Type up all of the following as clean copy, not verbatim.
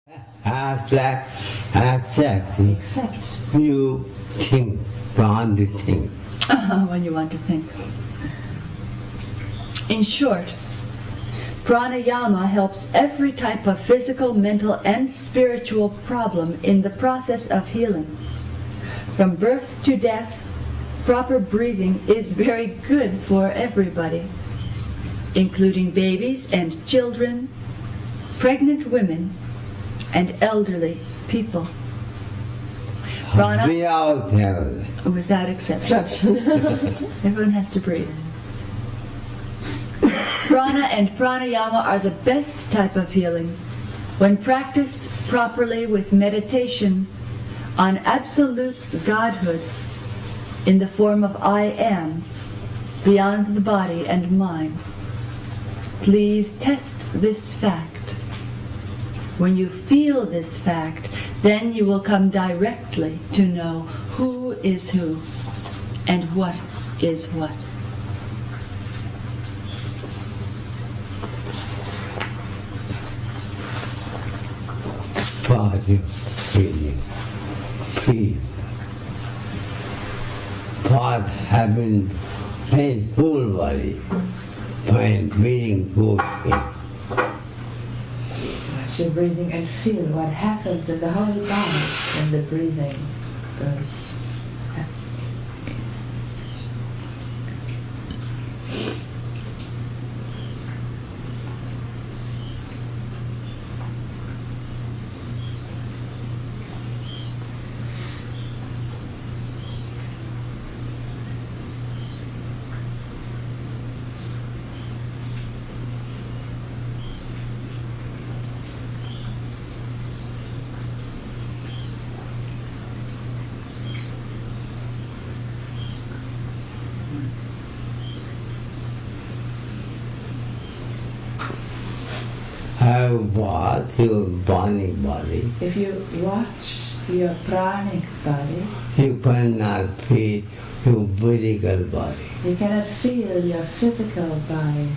Accepting. Accept. You think, want to think. When you want to think. In short, pranayama helps every type of physical, mental, and spiritual problem in the process of healing. From birth to death, proper breathing is very good for everybody, including babies and children, pregnant women, and elderly people. Prana, without exception. Everyone has to breathe. Prana and pranayama are the best type of healing when practiced properly with meditation on absolute Godhood in the form of I Am, beyond the body and mind. Please test this fact. When you feel this fact, then you will come directly to know who is who and what is what. Body breathing. Breathe. Thought having painful body. When breathing good. Watch your breathing and feel what happens in the whole body when the breathing goes. Have what your pranic body. If you watch your pranic body, You cannot feel your physical body. you cannot feel your physical body.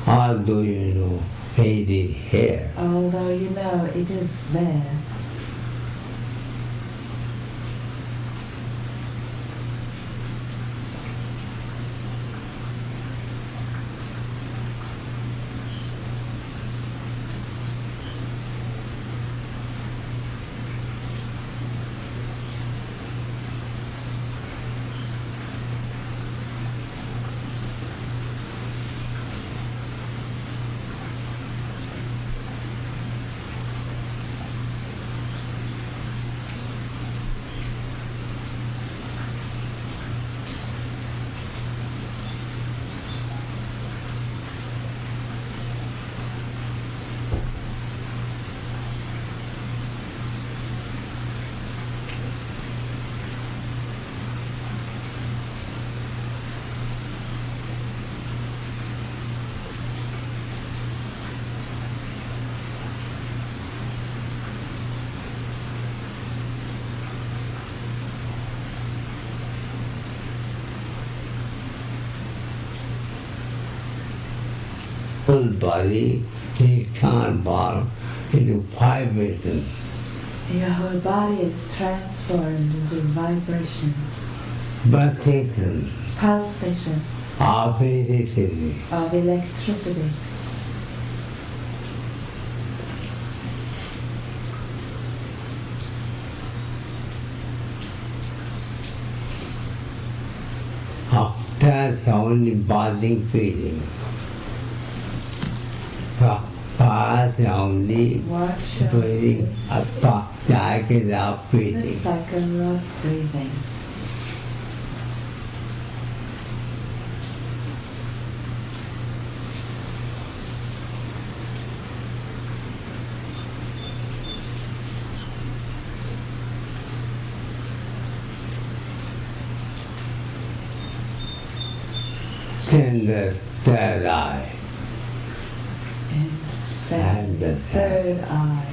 Although you know it is here. Although you know it is there. Full body, you can't fall into vibration. Your whole body is transformed into vibration, Pulsation pulsation of electricity. of electricity. That's the only bothering feeling. That's the only Watch your breathing, a cycle of the breathing. cycle of breathing. Then the third eye. And And the the third eye.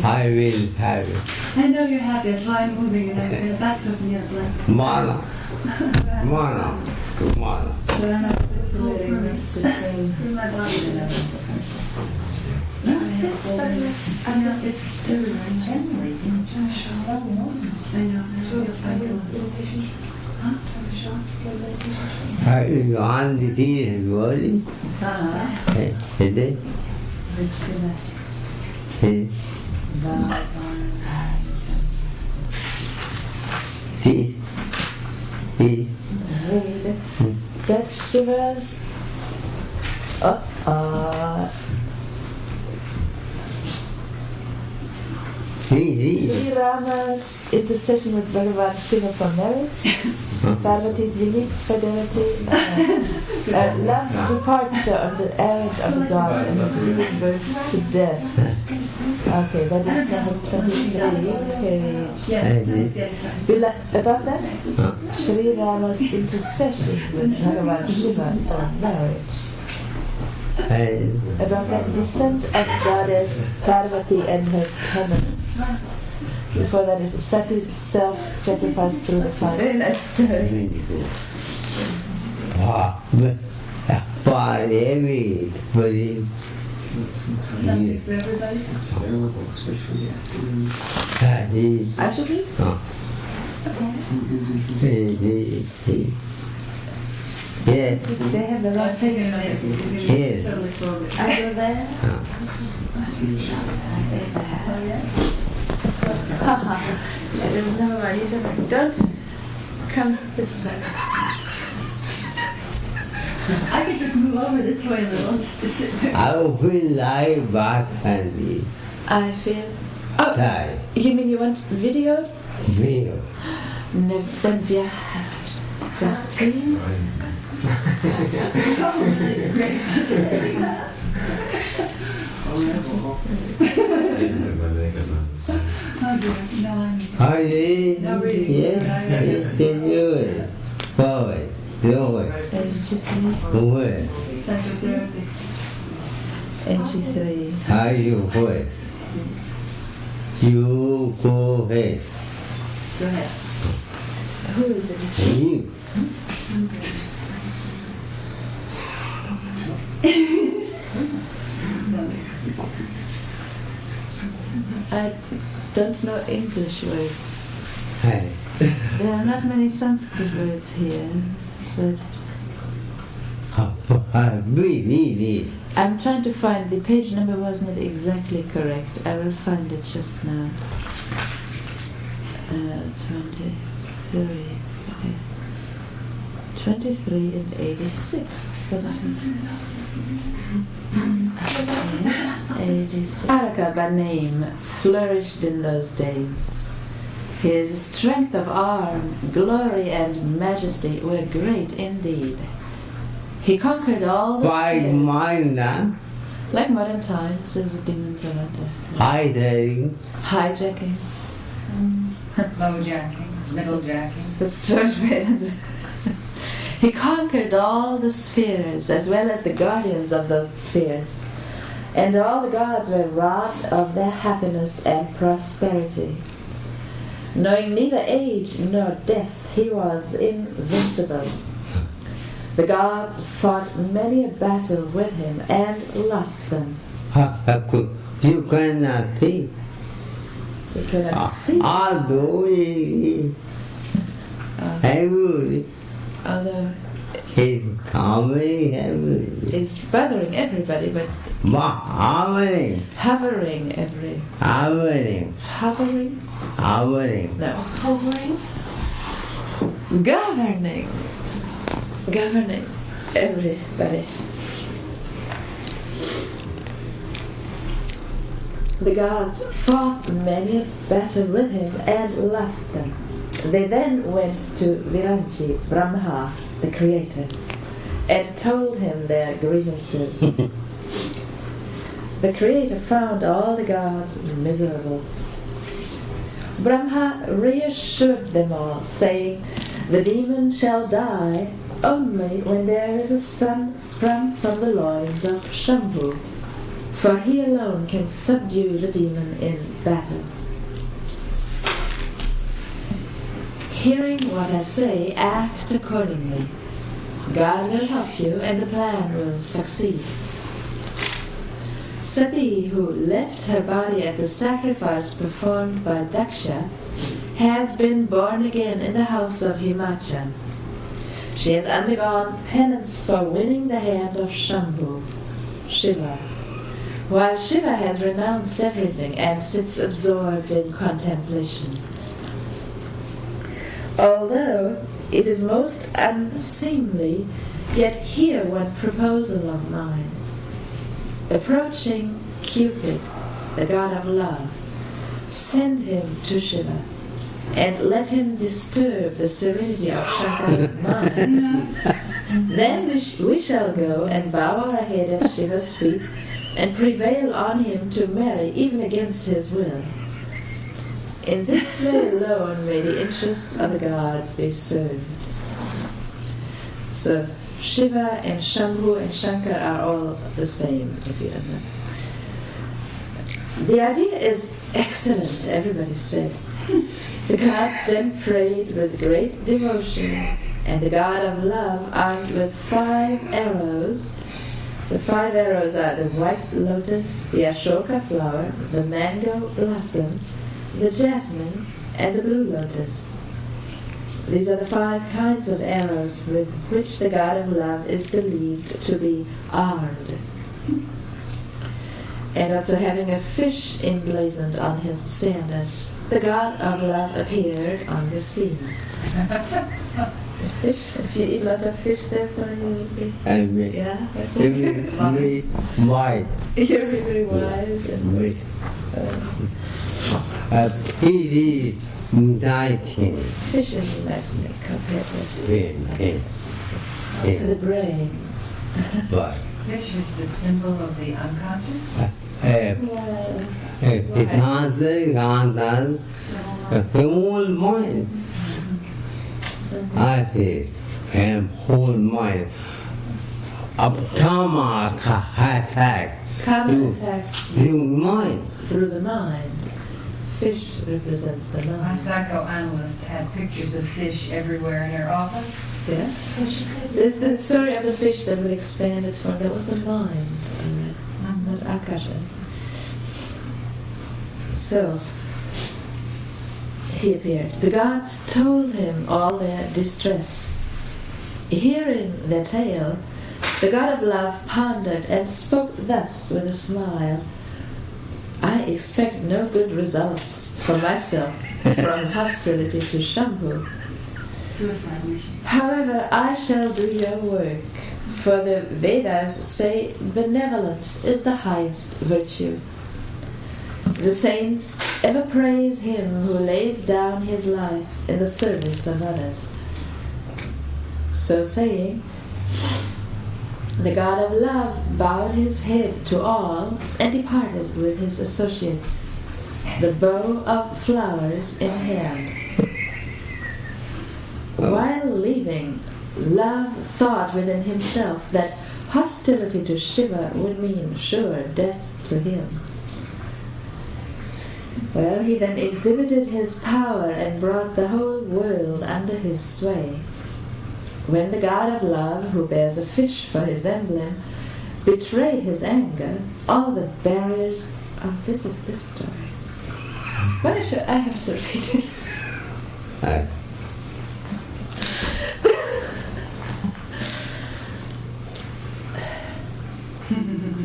I will have it. I know you're happy, that's why I'm moving and I'm back to me at blank. Mana. Mana. Mana. But I'm not letting the same. through my body. No, it's I'm not, it's everywhere. Gently. I know. You want the tea and body? Is it? Tea. Tea. Read that Shiva's Shri Rama's intercession with Bhagavan Shiva for marriage, Parvati's unique fidelity, love's departure on the errand of the gods and his giving birth to death. Okay, that is number 23, page. Above that, Shri Rama's intercession with Bhagavan Shiva for marriage. About the descent of goddess Parvati and her penance. Before that is Sati's self-sacrifice through the fire. Very nice story. Something for everybody? I should be? Yes. They have the last thing. Here. I go there. There's no one. You don't come this way. I could just move over this way a little. I feel like back and I feel. Oh, die. you mean you want video? Video. Then Vyasta. Vyasta. How is it? Yeah, can do it. Forward, forward, forward. Psychotherapy. 83. How you forward? You go ahead. Go ahead. Who is it? You. I don't know English words. Hey. There are not many Sanskrit words here, but Really? I'm trying to find, the page number was not exactly correct. I will find it just now. 23 and 86, but it is 86. Araka by name flourished in those days. His strength of arm, glory and majesty were great indeed. He conquered all the By spheres. mind, Like modern times, as the demons are under. hiding. Hijacking. Low jacking, middle jacking. That's George Bailey's. He conquered all the spheres, as well as the guardians of those spheres. And all the gods were robbed of their happiness and prosperity. Knowing neither age nor death, he was invincible. The gods fought many a battle with him and lost them. You cannot see. You cannot see. Although heavily, Although he's coming heavily. it's bothering everybody, but Hovering, hovering every. hovering, Hovering? hovering. No. Hovering? Governing. Governing everybody. The gods fought many a battle with him and lost them. They then went to Viranchi, Brahma, the creator, and told him their grievances. The creator found all the gods miserable. Brahma reassured them all, saying, "The demon shall die only when there is a son sprung from the loins of Shambhu, for he alone can subdue the demon in battle. Hearing what I say, act accordingly. God will help you and the plan will succeed. Sati, who left her body at the sacrifice performed by Daksha, has been born again in the house of Himachan. She has undergone penance for winning the hand of Shambhu, Shiva, while Shiva has renounced everything and sits absorbed in contemplation. Although it is most unseemly, yet hear one proposal of mine. Approaching Cupid, the god of love, send him to Shiva, and let him disturb the serenity of Shankara's mind. Then we shall go and bow our head at Shiva's feet and prevail on him to marry even against his will. In this way alone may the interests of the gods be served. So Shiva and Shambhu and Shankar are all the same, if you don't know. The idea is excellent, everybody said. The gods then prayed with great devotion, and the god of love, armed with 5 arrows, the 5 arrows are the white lotus, the ashoka flower, the mango blossom, the jasmine, and the blue lotus. These are the 5 kinds of arrows with which the god of love is believed to be armed. And also having a fish emblazoned on his standard, the god of love appeared on the scene. Fish, if you eat a lot of fish, therefore you will be... Yeah, that's it. Very wide. You're very wise. And, He is 19. fish is less compared with Yeah. the brain. But Fish is the symbol of the unconscious? it answers the whole mind. I say, whole mind. Karma attack Karma attacks through mind. through the mind. Fish represents the My mind. psychoanalyst had pictures of fish everywhere in her office. Yeah. There's the story of the fish that would expand its form. That was the mind, not Akasha. So, he appeared. The gods told him all their distress. Hearing their tale, the god of love pondered and spoke thus with a smile. I expect no good results for myself from hostility to Shambhu. Suicide mission. However, I shall do your work, for the Vedas say benevolence is the highest virtue. The saints ever praise him who lays down his life in the service of others. So saying, the god of love bowed his head to all and departed with his associates, the bow of flowers in hand. While leaving, love thought within himself that hostility to Shiva would mean sure death to him. Well, he then exhibited his power and brought the whole world under his sway. When the god of love, who bears a fish for his emblem, betrayed his anger, all the barriers... Oh, this is this story. Why should I have to read it?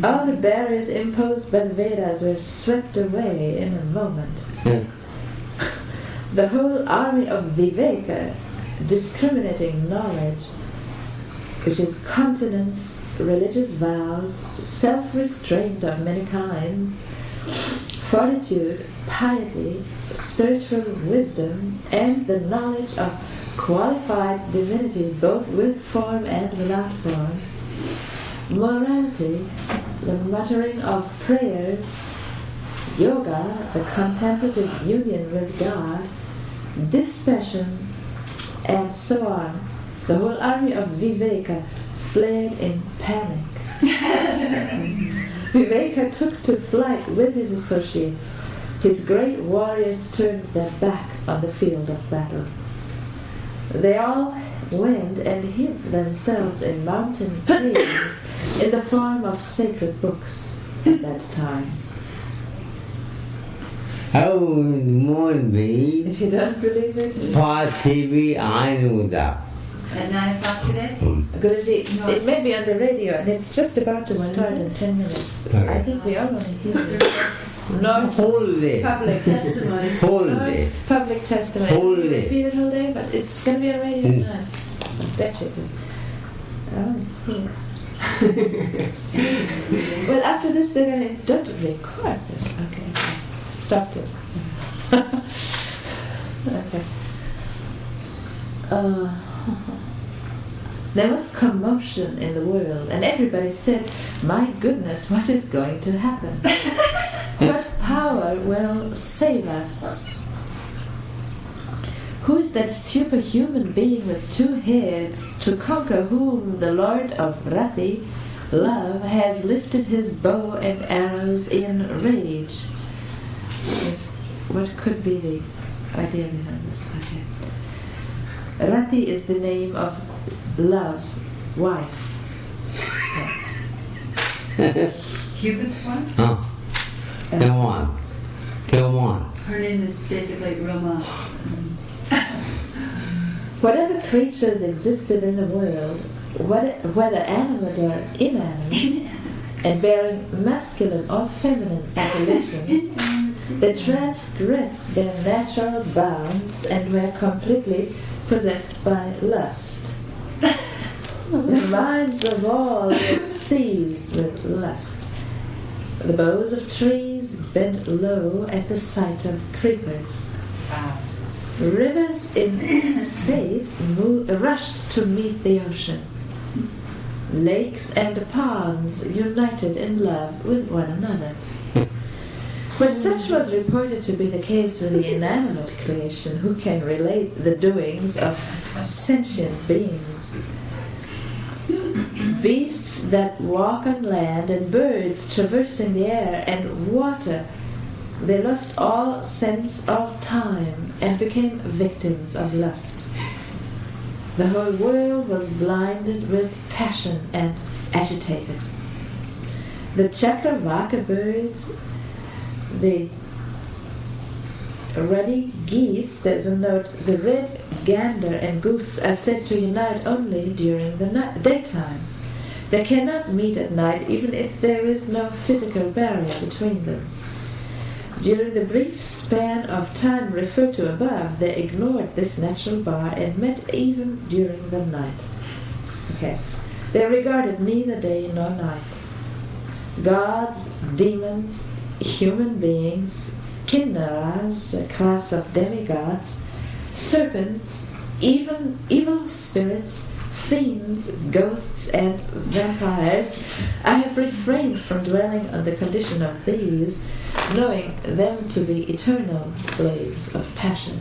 All the barriers imposed by the Vedas were swept away in a moment. The whole army of Viveka, discriminating knowledge, which is continence, religious vows, self-restraint of many kinds, fortitude, piety, spiritual wisdom, and the knowledge of qualified divinity both with form and without form, morality, the muttering of prayers, yoga, the contemplative union with God, dispassion, and so on, The whole army of Viveka fled in panic. Viveka took to flight with his associates. His great warriors turned their back on the field of battle. They all went and hid themselves in mountain caves in the form of sacred books at that time. If you don't believe it, At 9 o'clock today? Guruji, No. it may be on the radio and it's just about to start in 10 minutes. I think we all want to hear it. No, it's Whole day. public testimony. Whole No, day. it's public testimony. Whole We day. repeat it all day, but it's going to be on radio tonight. I bet you it is. I want to hear it. Well, after this, they're going to don't record this. Okay, stop it. Okay. There was commotion in the world, and everybody said, "My goodness, what is going to happen? What power will save us? Who is that superhuman being with 2 heads, to conquer whom the Lord of Rati, love, has lifted his bow and arrows in rage?" What could be the idea behind this? Okay. Rati is the name of love's wife. Cupid's wife? Go on. Her name is basically romance. Whatever creatures existed in the world, whether animate or inanimate, and bearing masculine or feminine appellations, they transgressed their natural bounds and were completely possessed by lust. The minds of all were seized with lust. The boughs of trees bent low at the sight of creepers. Rivers in spate rushed to meet the ocean. Lakes and ponds united in love with one another. Where such was reported to be the case with the inanimate creation, who can relate the doings of sentient beings? Beasts that walk on land and birds traversing the air and water, they lost all sense of time and became victims of lust. The whole world was blinded with passion and agitated. The Chakravaka birds, the ruddy geese, there's a note, the red gander and goose are said to unite only during the daytime. They cannot meet at night even if there is no physical barrier between them. During the brief span of time referred to above, they ignored this natural bar and met even during the night. Okay. They regarded neither day nor night. Gods, demons, human beings, kinnaras, a class of demigods, serpents, even evil spirits, fiends, ghosts, and vampires. I have refrained from dwelling on the condition of these, knowing them to be eternal slaves of passion.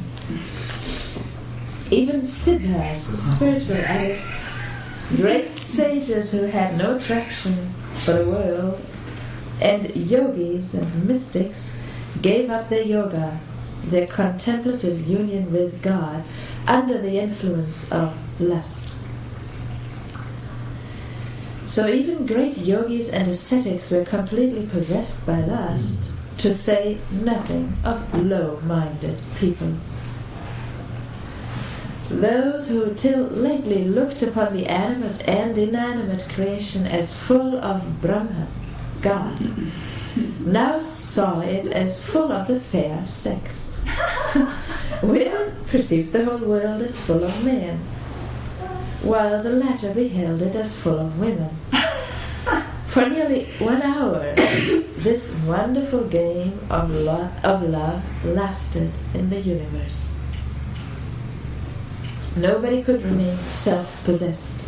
Even siddhas, spiritual addicts, great sages who had no traction for the world, and yogis and mystics gave up their yoga, their contemplative union with God, under the influence of lust. So even great yogis and ascetics were completely possessed by lust, to say nothing of low-minded people. Those who till lately looked upon the animate and inanimate creation as full of Brahman, God, now saw it as full of the fair sex. Women perceived the whole world as full of men, while the latter beheld it as full of women. For nearly 1 hour, this wonderful game of love lasted in the universe. Nobody could remain self-possessed.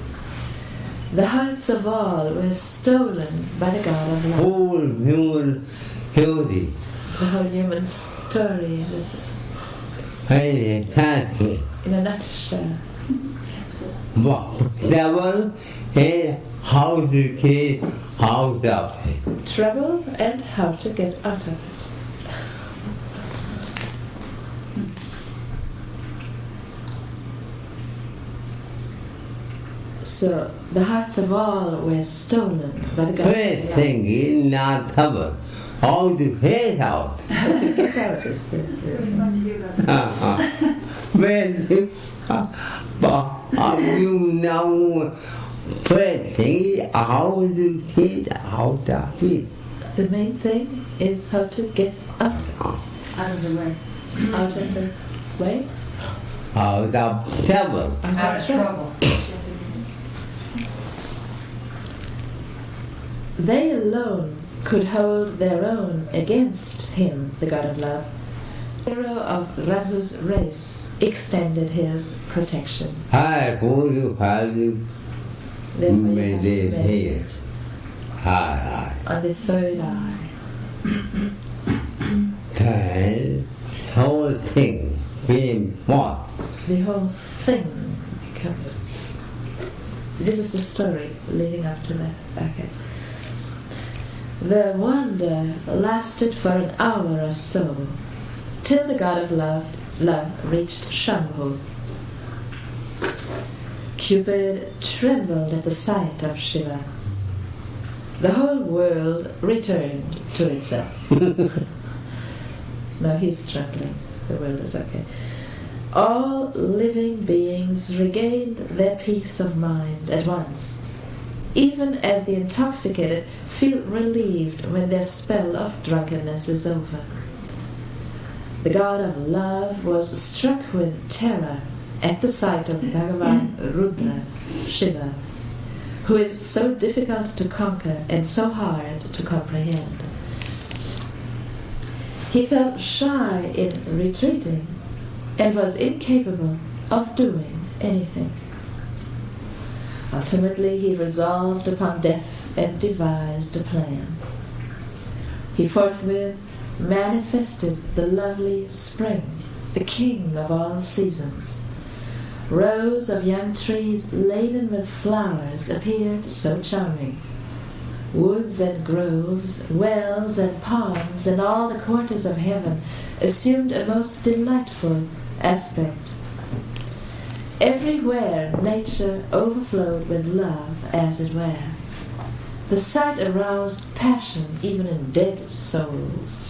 The hearts of all were stolen by the God of love. Whole human healthy. The whole human story, this is, Highly attached. in a nutshell. devil and how to get out of it. Trouble and how to get out of it. So the hearts of all were stolen by the God. First thing is not trouble. How to get out. How to get out is the When you know first thing is how to get out of it. The main thing is how to get out Out of the way. of the way. Out of trouble. Out of trouble. They alone could hold their own against him, the God of love. The hero of Raghu's race extended his protection. I go to have to Therefore you have to meditate meditate on the third eye. the whole thing being what? The whole thing becomes. This is the story leading up to that. Okay. The wonder lasted for an hour or so, till the God of love reached Shambhu. Cupid trembled at the sight of Shiva. The whole world returned to itself. Now he's trembling. The world is okay. All living beings regained their peace of mind at once, even as the intoxicated feel relieved when their spell of drunkenness is over. The God of love was struck with terror at the sight of Bhagavan Rudra, Shiva, who is so difficult to conquer and so hard to comprehend. He felt shy in retreating and was incapable of doing anything. Ultimately, he resolved upon death and devised a plan. He forthwith manifested the lovely spring, the king of all seasons. Rows of young trees laden with flowers appeared so charming. Woods and groves, wells and ponds, and all the quarters of heaven assumed a most delightful aspect. Everywhere nature overflowed with love, as it were. The sight aroused passion even in dead souls.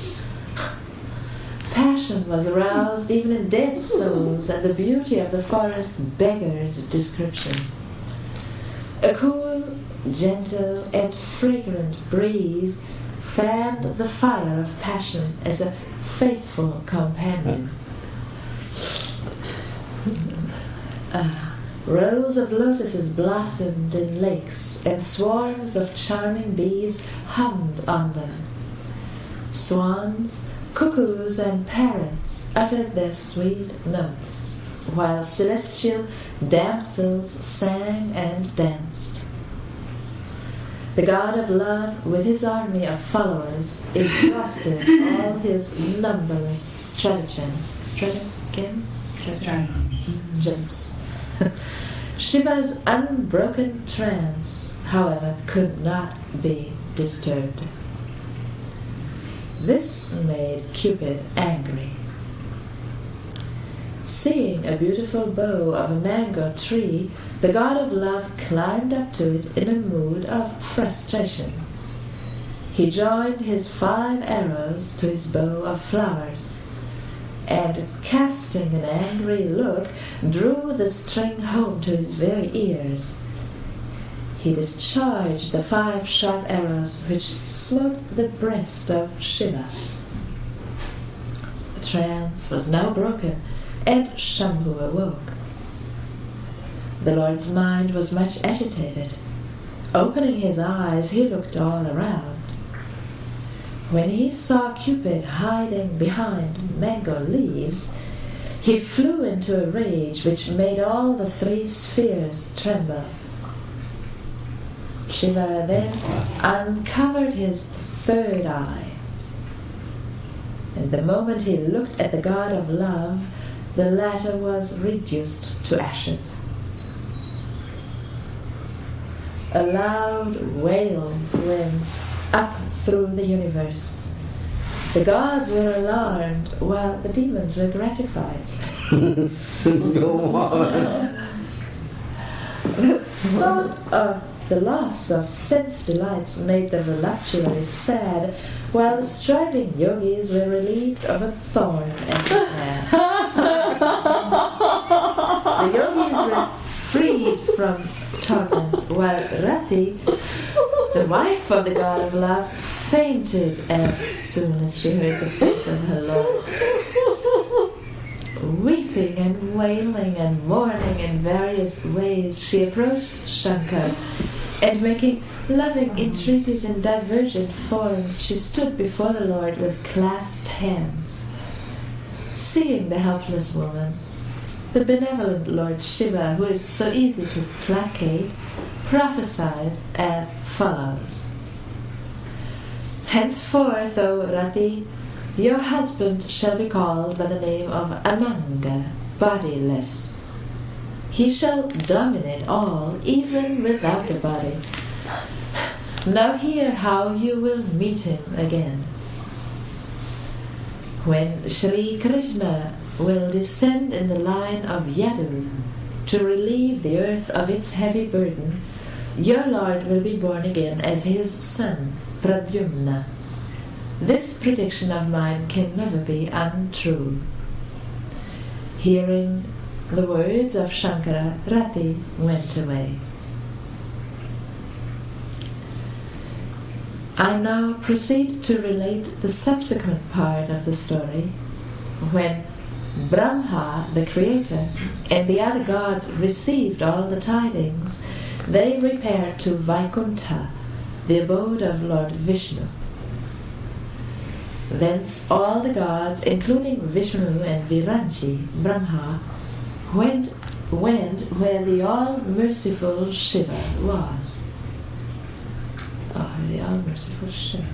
Passion was aroused even in dead souls, and the beauty of the forest beggared description. A cool, gentle, and fragrant breeze fanned the fire of passion as a faithful companion. Rows of lotuses blossomed in lakes, and swarms of charming bees hummed on them. Swans, cuckoos, and parrots uttered their sweet notes, while celestial damsels sang and danced. The God of love, with his army of followers, exhausted all his numberless stratagems. Shiva's unbroken trance, however, could not be disturbed. This made Cupid angry. Seeing a beautiful bough of a mango tree, the God of love climbed up to it in a mood of frustration. He joined his 5 arrows to his bow of flowers, and casting an angry look, drew the string home to his very ears. He discharged the 5 sharp arrows which smote the breast of Shiva. The trance was now broken, and Shambhu awoke. The Lord's mind was much agitated. Opening his eyes, he looked all around. When he saw Cupid hiding behind mango leaves, he flew into a rage which made all the 3 spheres tremble. Shiva then uncovered his 3rd eye, and the moment he looked at the God of love, the latter was reduced to ashes. A loud wail went up through the universe. The gods were alarmed, while the demons were gratified. The thought of the loss of sense delights made the voluptuaries sad, while the striving yogis were relieved of a thorn as a hair. The yogis were freed from torment, while Rati, the wife of the god of love, fainted as soon as she heard the fate of her lord. Weeping and wailing and mourning in various ways, she approached Shankar, and making loving entreaties in divergent forms, she stood before the Lord with clasped hands. Seeing the helpless woman, the benevolent Lord Shiva, who is so easy to placate, prophesied as follows. Henceforth, O Rati, your husband shall be called by the name of Ananga, bodiless. He shall dominate all, even without a body. Now hear how you will meet him again. When Shri Krishna will descend in the line of Yadu to relieve the earth of its heavy burden, your Lord will be born again as his son, Pradyumna. This prediction of mine can never be untrue. Hearing the words of Shankara, Rati went away. I now proceed to relate the subsequent part of the story, when Brahma, the creator, and the other gods received all the tidings. They repaired to Vaikuntha, the abode of Lord Vishnu. Thence all the gods, including Vishnu and Viranchi, Brahma, went where the all-merciful Shiva was. Oh, the all-merciful Shiva.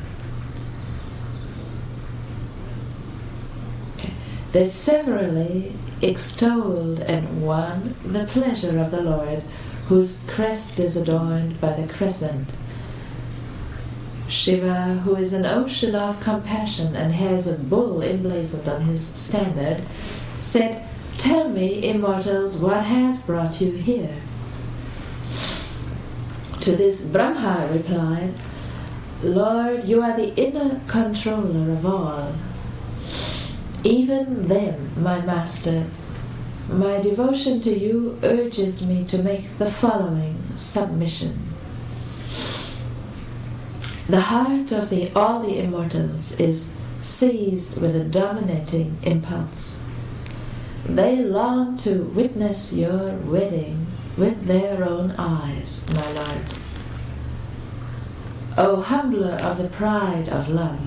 Okay. They severally extolled and won the pleasure of the Lord, whose crest is adorned by the crescent. Shiva, who is an ocean of compassion and has a bull emblazoned on his standard, said, "Tell me, immortals, what has brought you here?" To this Brahma replied, "Lord, you are the inner controller of all. Even then, my master, my devotion to you urges me to make the following submission. The heart of all the immortals is seized with a dominating impulse. They long to witness your wedding with their own eyes, my Lord. O humbler of the pride of love,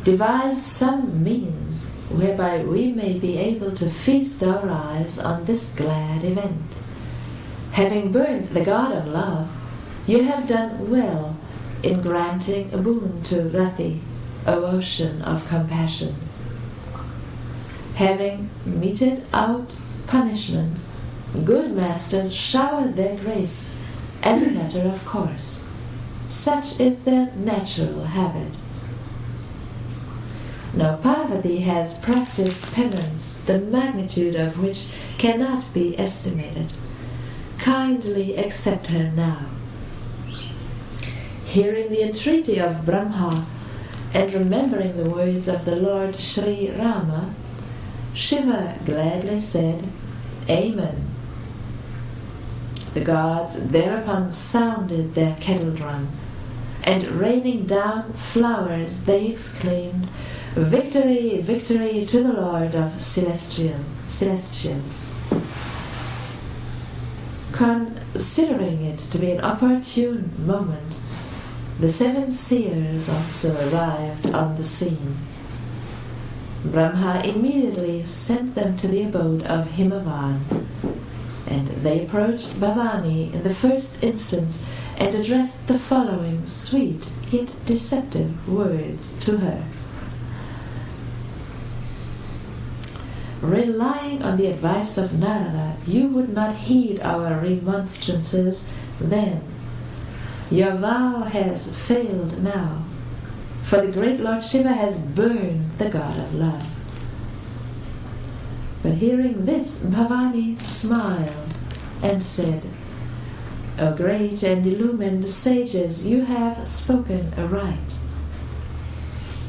devise some means whereby we may be able to feast our eyes on this glad event. Having burnt the god of love, you have done well in granting a boon to Rati, O ocean of compassion. Having meted out punishment, good masters shower their grace as a matter of course. Such is their natural habit. Now Parvati has practiced penance, the magnitude of which cannot be estimated. Kindly accept her now." Hearing the entreaty of Brahma and remembering the words of the Lord Shri Rama, Shiva gladly said, "Amen." The gods thereupon sounded their kettle drum, and raining down flowers they exclaimed, "Victory, victory to the Lord of Celestials." Considering it to be an opportune moment, the 7 seers also arrived on the scene. Brahma immediately sent them to the abode of Himavan, and they approached Bhavani in the first instance and addressed the following sweet yet deceptive words to her. Relying on the advice of Narada, you would not heed our remonstrances then. Your vow has failed now, for the great Lord Shiva has burned the god of love. But hearing this, Bhavani smiled and said, O great and illumined sages, you have spoken aright.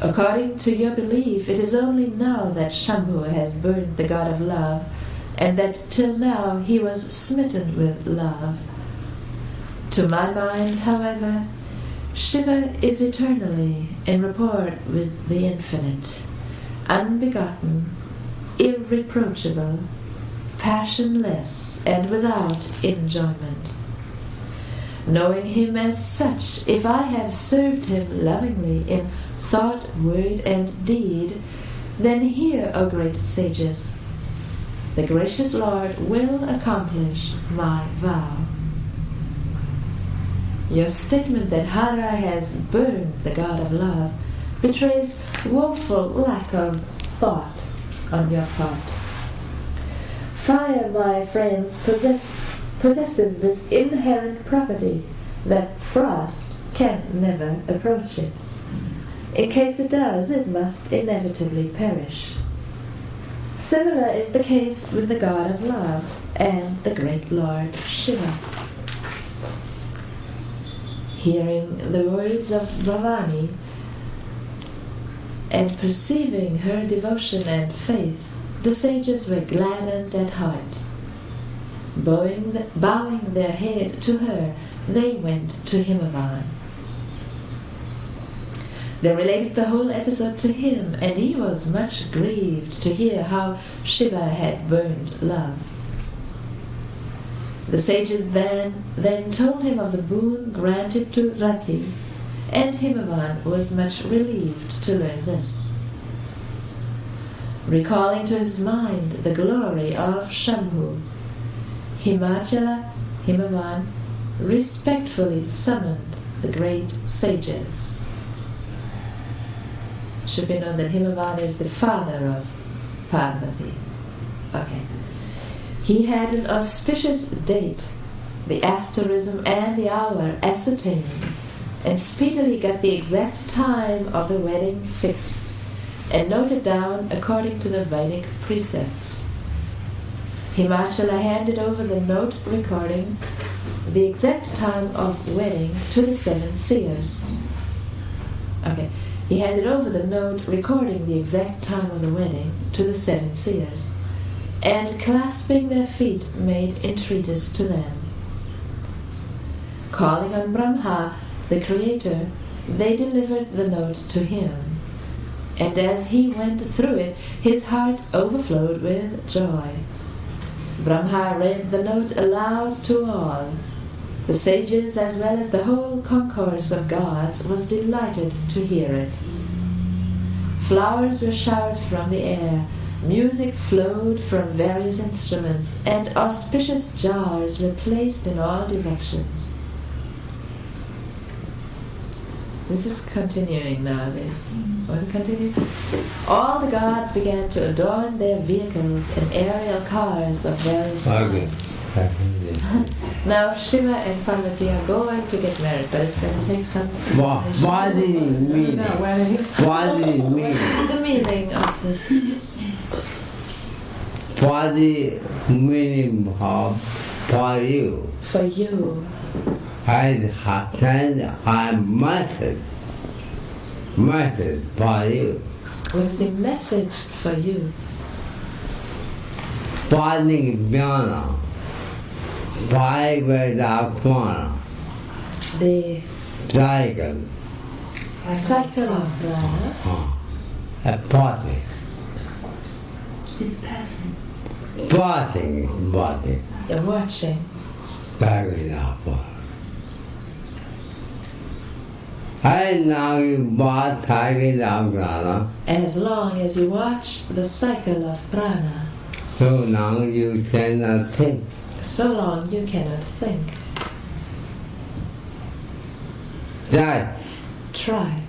According to your belief, it is only now that Shambhu has burned the god of love, and that till now he was smitten with love. To my mind, however, Shiva is eternally in rapport with the infinite, unbegotten, irreproachable, passionless, and without enjoyment. Knowing him as such, if I have served him lovingly in thought, word, and deed, then hear, O great sages, the gracious Lord will accomplish my vow. Your statement that Hara has burned the god of love betrays woeful lack of thought on your part. Fire, my friends, possesses this inherent property that frost can never approach it. In case it does, it must inevitably perish. Similar is the case with the god of love and the great Lord Shiva. Hearing the words of Bhavani and perceiving her devotion and faith, the sages were gladdened at heart. Bowing their head to her, they went to Himavan. They related the whole episode to him, and he was much grieved to hear how Shiva had burned love. The sages then told him of the boon granted to Rati, and Himavan was much relieved to learn this. Recalling to his mind the glory of Shambhu, Himavan respectfully summoned the great sages. Should be known that Himavan is the father of Parvati. Okay. He had an auspicious date, the asterism and the hour ascertained, and speedily got the exact time of the wedding fixed, and noted down according to the Vedic precepts. Himachala handed over the note recording the exact time of wedding to the 7 seers. Okay. He handed over the note recording the exact time of the wedding to the 7 seers, and clasping their feet made entreaties to them. Calling on Brahma, the Creator, they delivered the note to him, and as he went through it, his heart overflowed with joy. Brahma read the note aloud to all. The sages, as well as the whole concourse of gods, was delighted to hear it. Flowers were showered from the air, music flowed from various instruments, and auspicious jars were placed in all directions. This is continuing now. Want to continue? All the gods began to adorn their vehicles and aerial cars of various kinds. Now Shiva and Parvati are going to get married, but it's going to take some time. What did it mean? What did it mean? The meaning of this. What did it mean for you? For you. I message for you. What's the message for you? The cycle of Prana. Passing. It's passing. Passing. You're watching. As long as you watch the cycle of prana, so long you cannot think. So long you cannot think. Try.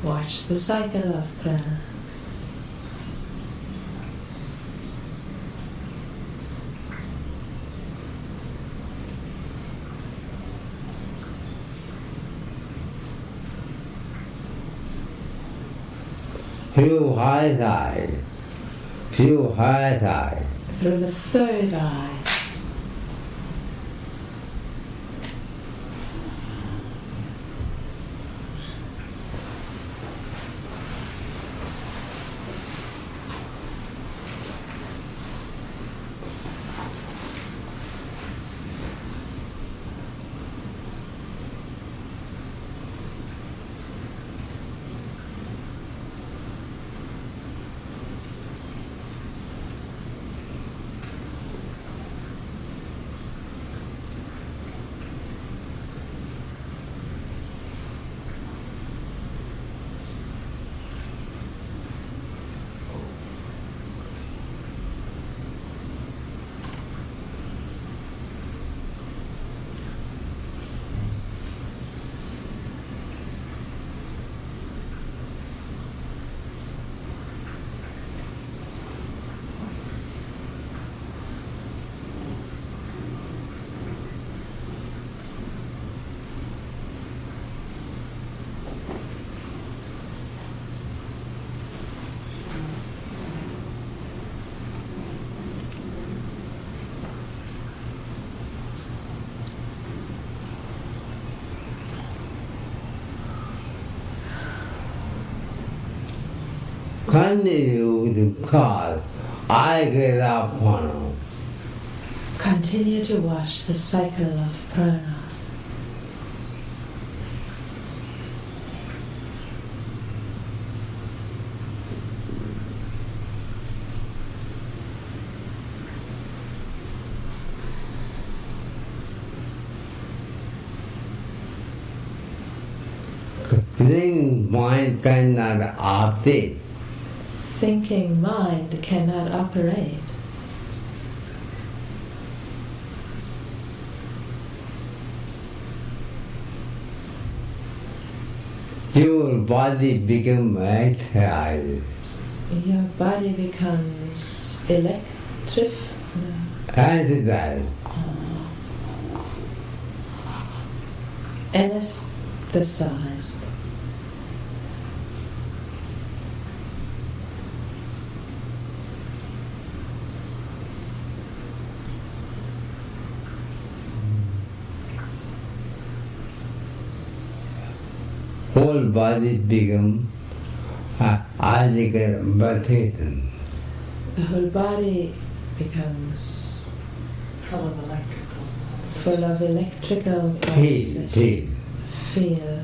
Watch the cycle of prana. through high side, through high side. Through the third eye. Continue to call, I get up on. Continue to watch the cycle of prana. Thinking mind cannot operate. Thinking mind cannot operate. Your body becomes exercise. Your body becomes electric. No. Exercise. Anesthetized. Whole body become article meditation. The whole body becomes Full of electrical Feel. feel.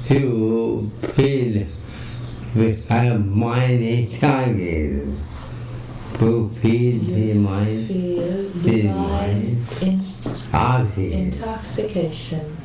You feel with a mind target to feel the mind, Feel the divine target. intoxication.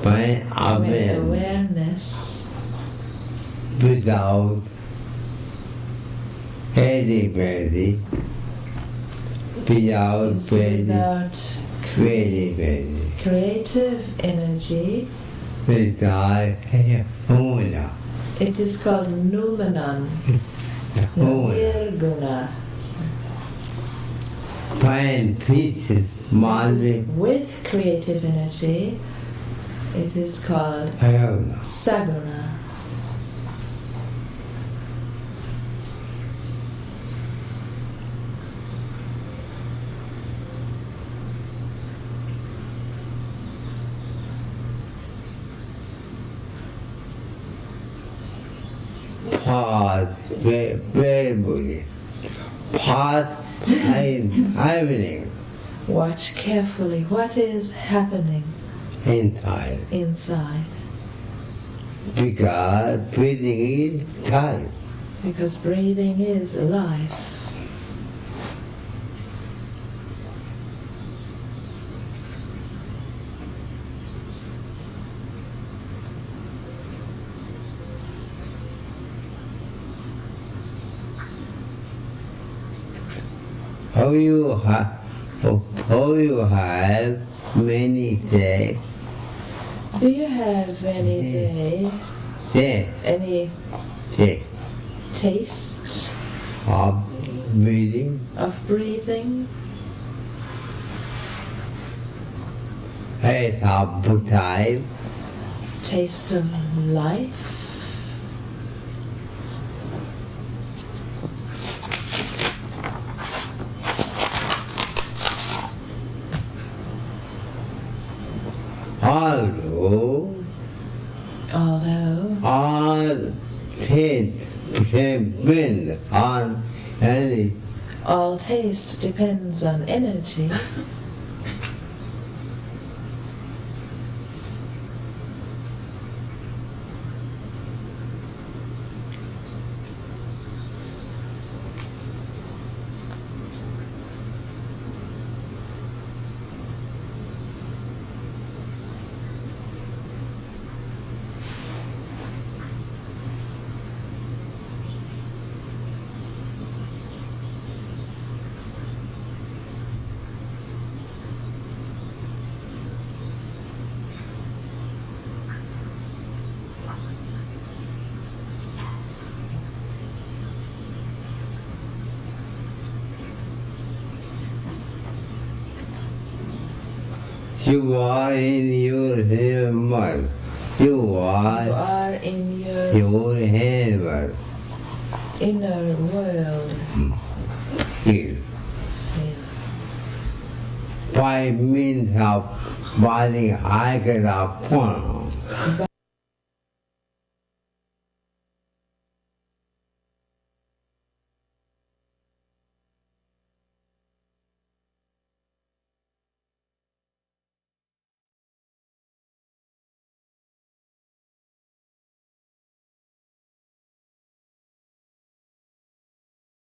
By awareness without creativity, without is without creativity, creative energy. without Una. It is called Numanan, Una. Nirguna. Find pieces, magic, With creative energy, it is called Ayona. Saguna. Pause very Pause happening Watch carefully what is happening inside. inside, Because breathing is time. because breathing is life. How you have many days, Do you have any any taste of breathing? of breathing? Taste of time, Taste of life? although Although all taste depends on any all taste depends on energy, you are in your heaven. You you are are in your your heaven. inner world. Here. By means of body, I get a point.